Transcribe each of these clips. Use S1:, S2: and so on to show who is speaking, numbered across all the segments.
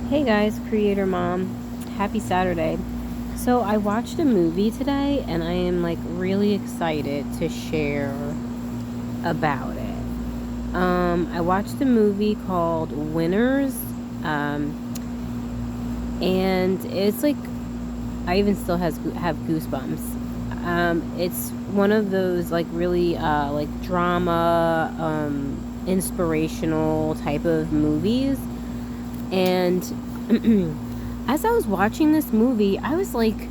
S1: Hey guys, Creator Mom. Happy Saturday. So I watched a movie today and I am like really excited to share about it. I watched a movie called Winners. And it's like I even still have goosebumps. It's one of those like really like drama, inspirational type of movies. And as I was watching this movie, I was like,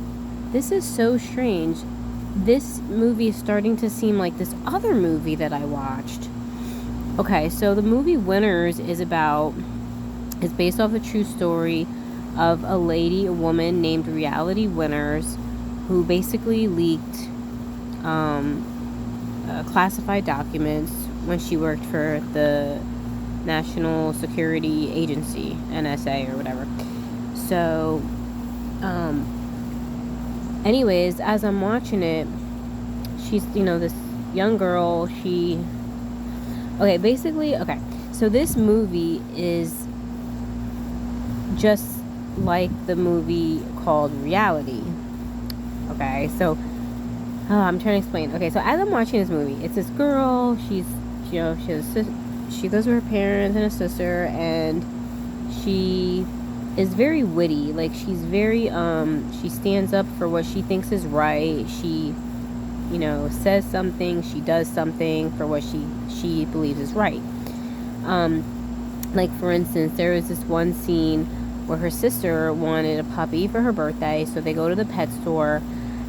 S1: this is so strange. This movie is starting to seem like this other movie that I watched. Okay, so the movie Winners is based off a true story of a woman named Reality Winners, who basically leaked classified documents when she worked for the National Security Agency, NSA or whatever. So, anyways, as I'm watching it, she's, this young girl, okay, so this movie is just like the movie called Reality. Okay, so, I'm trying to explain. Okay, so as I'm watching this movie, it's this girl, she lives with her parents and a sister, and she is very witty. Like, she's very, she stands up for what she thinks is right. She, says something, she does something for what she believes is right. Like, for instance, there was this one scene where her sister wanted a puppy for her birthday, so they go to the pet store,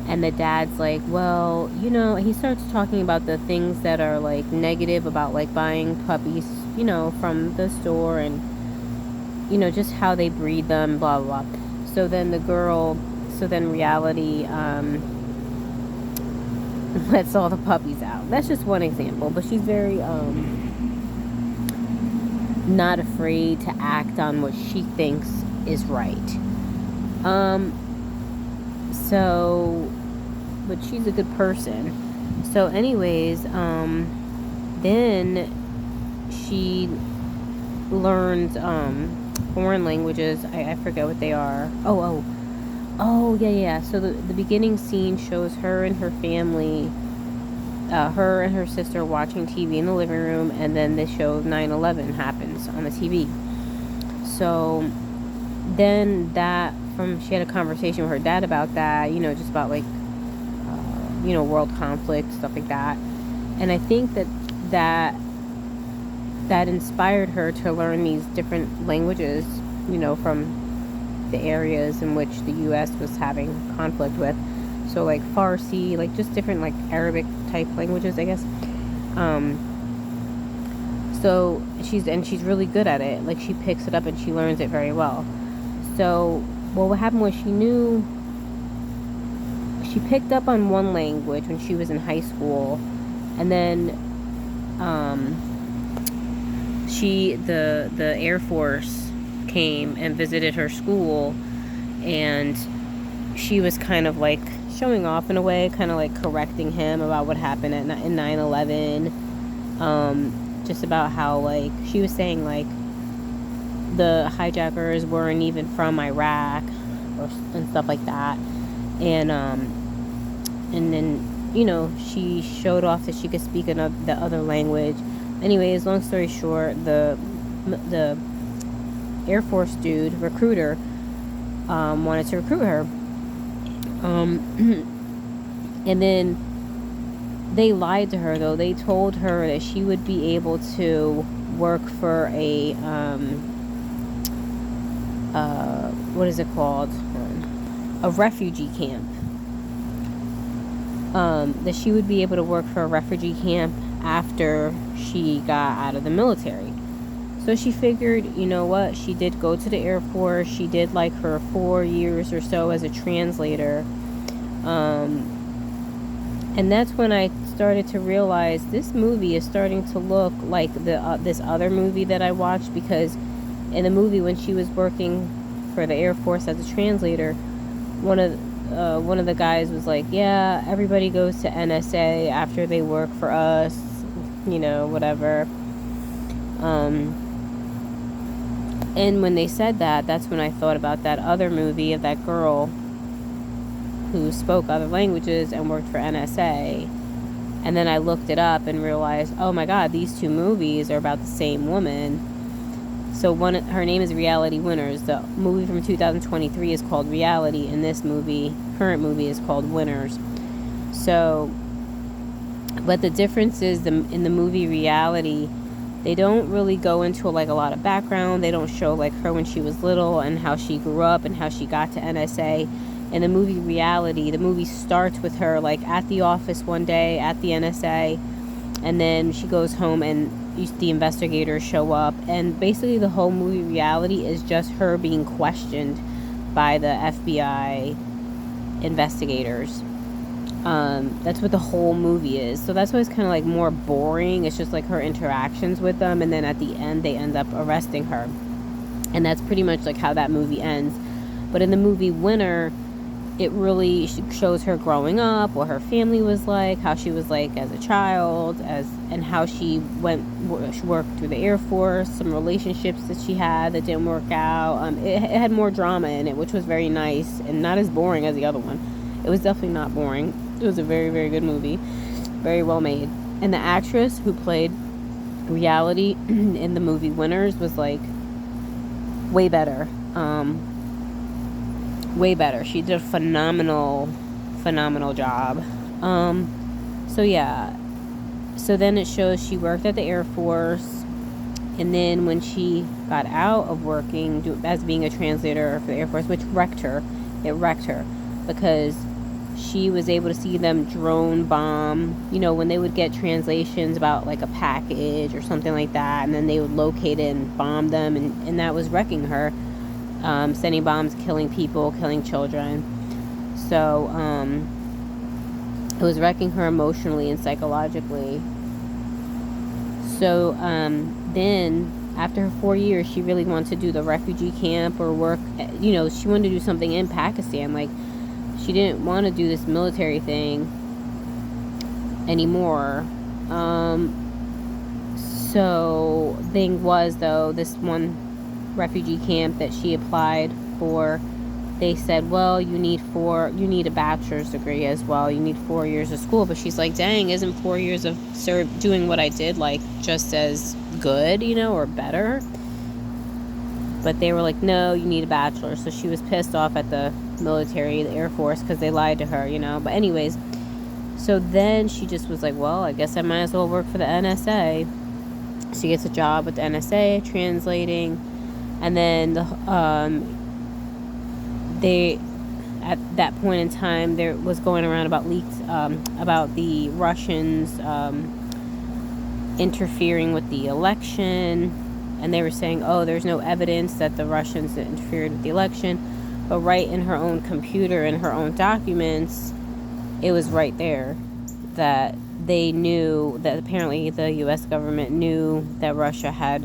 S1: and the dad's like, well, he starts talking about the things that are, like, negative about, like, buying puppies, from the store, and, just how they breed them, blah, blah, blah. So then Reality, lets all the puppies out. That's just one example, but she's very, not afraid to act on what she thinks is right. But she's a good person. So anyways, then she learns, foreign languages. I forget what they are. Yeah. So the beginning scene shows her and her family, her and her sister watching TV in the living room, and then the show of 9/11 happens on the TV. So then she had a conversation with her dad about that, just about like, world conflict, stuff like that. And I think that inspired her to learn these different languages, from the areas in which the U.S. was having conflict with. So like Farsi, like just different like Arabic type languages, I guess. So she's really good at it. Like, she picks it up and she learns it very well. So, well, what happened was she picked up on one language when she was in high school, and then the Air Force came and visited her school, and she was kind of like showing off in a way, kind of like correcting him about what happened in 9/11. Just about how, like, she was saying, like, the hijackers weren't even from Iraq and stuff like that. And then, she showed off that she could speak the other language. Anyways, long story short, the Air Force recruiter, wanted to recruit her. And then they lied to her, though. They told her that she would be able to work for a, what is it called? A refugee camp. That she would be able to work for a refugee camp after she got out of the military. So she figured, you know what, she did go to the Air Force. She did like her 4 years or so as a translator. And that's when I started to realize this movie is starting to look like this other movie that I watched, because in the movie, when she was working for the Air Force as a translator, one of the guys was like, yeah, everybody goes to NSA after they work for us, whatever. And when they said that, that's when I thought about that other movie of that girl who spoke other languages and worked for NSA. And then I looked it up and realized, oh my God, these two movies are about the same woman. So her name is Reality Winners. The movie from 2023 is called Reality, and this current movie is called Winners. So, but the difference is in the movie Reality, they don't really go into like a lot of background. They don't show like her when she was little and how she grew up and how she got to NSA. In the movie Reality, the movie starts with her like at the office one day at the NSA, and then she goes home and the investigators show up, and basically the whole movie Reality is just her being questioned by the FBI investigators. That's what the whole movie is. So that's why it's kind of like more boring. It's just like her interactions with them, and then at the end they end up arresting her, and that's pretty much like how that movie ends. But in the movie Winner, it really shows her growing up, what her family was like, how she was like as a child, and how she worked through the Air Force, some relationships that she had that didn't work out. It had more drama in it, which was very nice and not as boring as the other one. It was definitely not boring. It was a very, very good movie, very well made. And the actress who played Reality in the movie Winners was like way better. Way better. She did a phenomenal job. So yeah. So then it shows she worked at the Air Force, and then when she got out of working as being a translator for the Air Force, which wrecked her, because she was able to see them drone bomb, when they would get translations about like a package or something like that, and then they would locate it and bomb them, and that was wrecking her. Sending bombs, killing people, killing children. So it was wrecking her emotionally and psychologically. So then after her 4 years, she really wanted to do the refugee camp or work. She wanted to do something in Pakistan. Like, she didn't want to do this military thing anymore. So thing was, though, this one refugee camp that she applied for, they said, well, you need a bachelor's degree as well. You need 4 years of school. But she's like, dang, isn't 4 years of doing what I did like just as good, or better? But they were like, no, you need a bachelor's. So she was pissed off at the military, the Air Force, because they lied to her, But anyways, so then she just was like, well, I guess I might as well work for the NSA. She gets a job with the NSA translating. And then they, at that point in time, there was going around about leaks about the Russians interfering with the election, and they were saying, oh, there's no evidence that the Russians interfered with the election, but right in her own computer, in her own documents, it was right there that they knew that apparently the U.S. government knew that Russia had,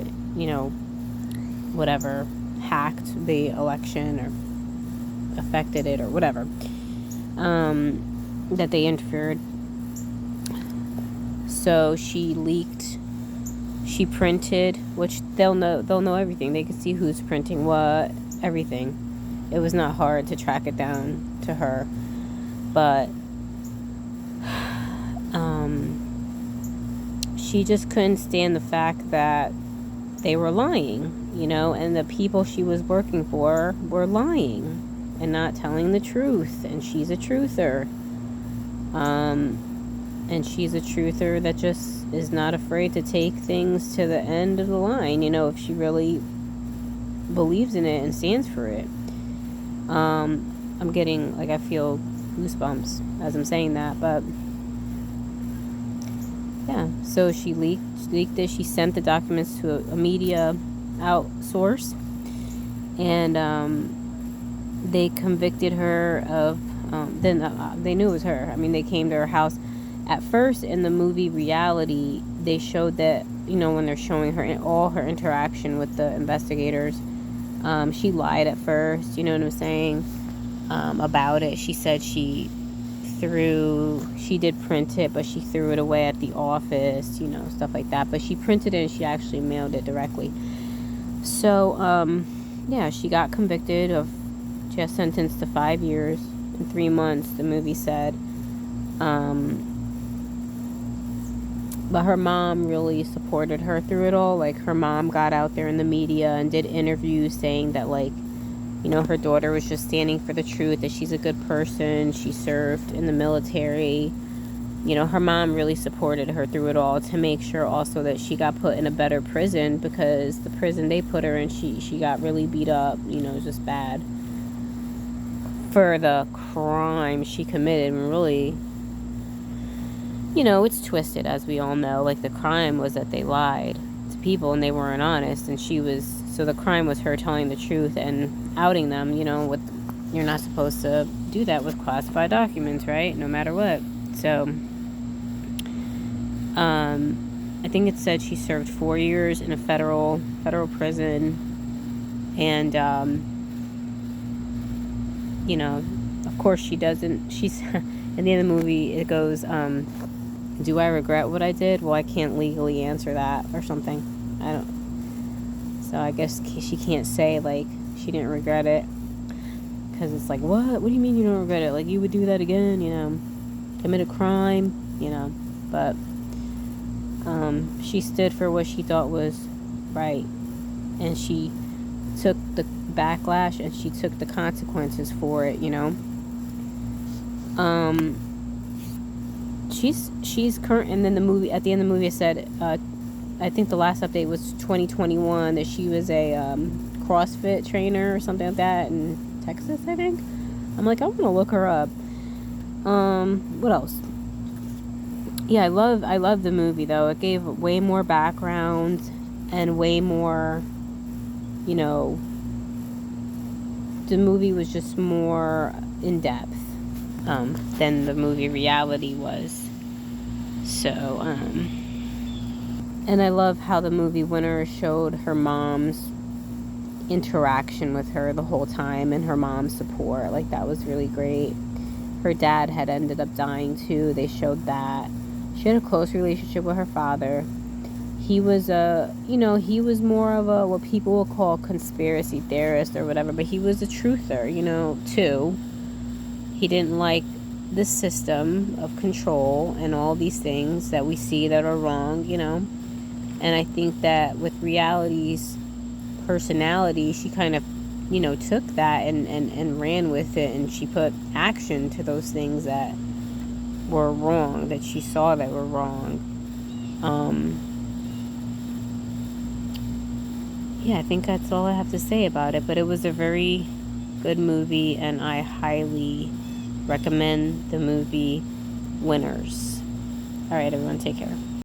S1: whatever, hacked the election or affected it or whatever, that they interfered. So she leaked, she printed, which they'll know everything. They can see who's printing what, everything. It was not hard to track it down to her, but she just couldn't stand the fact that they were lying, and the people she was working for were lying and not telling the truth. And she's a truther. And she's a truther that just is not afraid to take things to the end of the line, if she really believes in it and stands for it. I'm getting, I feel goosebumps as I'm saying that, but yeah, so she leaked it. She sent the documents to a media outsource, and they convicted her of, they knew it was her. I mean, they came to her house. At first, in the movie Reality, they showed that, when they're showing her all her interaction with the investigators, she lied at first, you know what I'm saying, about it. She said she did print it, but she threw it away at the office, stuff like that. But she printed it and she actually mailed it directly. So, yeah, she got convicted of, she got sentenced to 5 years and 3 months, the movie said. But her mom really supported her through it all. Like, her mom got out there in the media and did interviews saying that, like, you know, her daughter was just standing for the truth, that she's a good person, she served in the military. You know, her mom really supported her through it all to make sure also that she got put in a better prison, because the prison they put her in, she got really beat up, you know, just bad for the crime she committed. And really, you know, it's twisted, as we all know. Like, the crime was that they lied to people and they weren't honest, and so the crime was her telling the truth and outing them, you know, you're not supposed to do that with classified documents, right? No matter what. So, I think it said she served 4 years in a federal prison, and, you know, of course she doesn't, she's, in the end of the movie, it goes, do I regret what I did? Well, I can't legally answer that or something. So I guess she can't say, like, she didn't regret it. Because it's like, what? What do you mean you don't regret it? Like, you would do that again, you know? Commit a crime, you know? But, she stood for what she thought was right. And she took the backlash and she took the consequences for it, you know? She's current, and then the movie, at the end of the movie, it said, I think the last update was 2021, that she was a CrossFit trainer or something like that in Texas, I think. I'm like, I want to look her up. What else? Yeah, I love the movie, though. It gave way more background and way more, you know, the movie was just more in depth than the movie Reality was. So, and I love how the movie Winner showed her mom's interaction with her the whole time and her mom's support. Like, that was really great. Her dad had ended up dying too. They showed that. She had a close relationship with her father. He was he was more of a, what people will call, conspiracy theorist or whatever, but he was a truther, you know, too. He didn't like the system of control and all these things that we see that are wrong, you know. And I think that with Reality's personality, she kind of, you know, took that and ran with it, and she put action to those things that were wrong, that she saw that were wrong. Yeah, I think that's all I have to say about it, but it was a very good movie, and I highly recommend the movie Winners. All right, everyone, take care.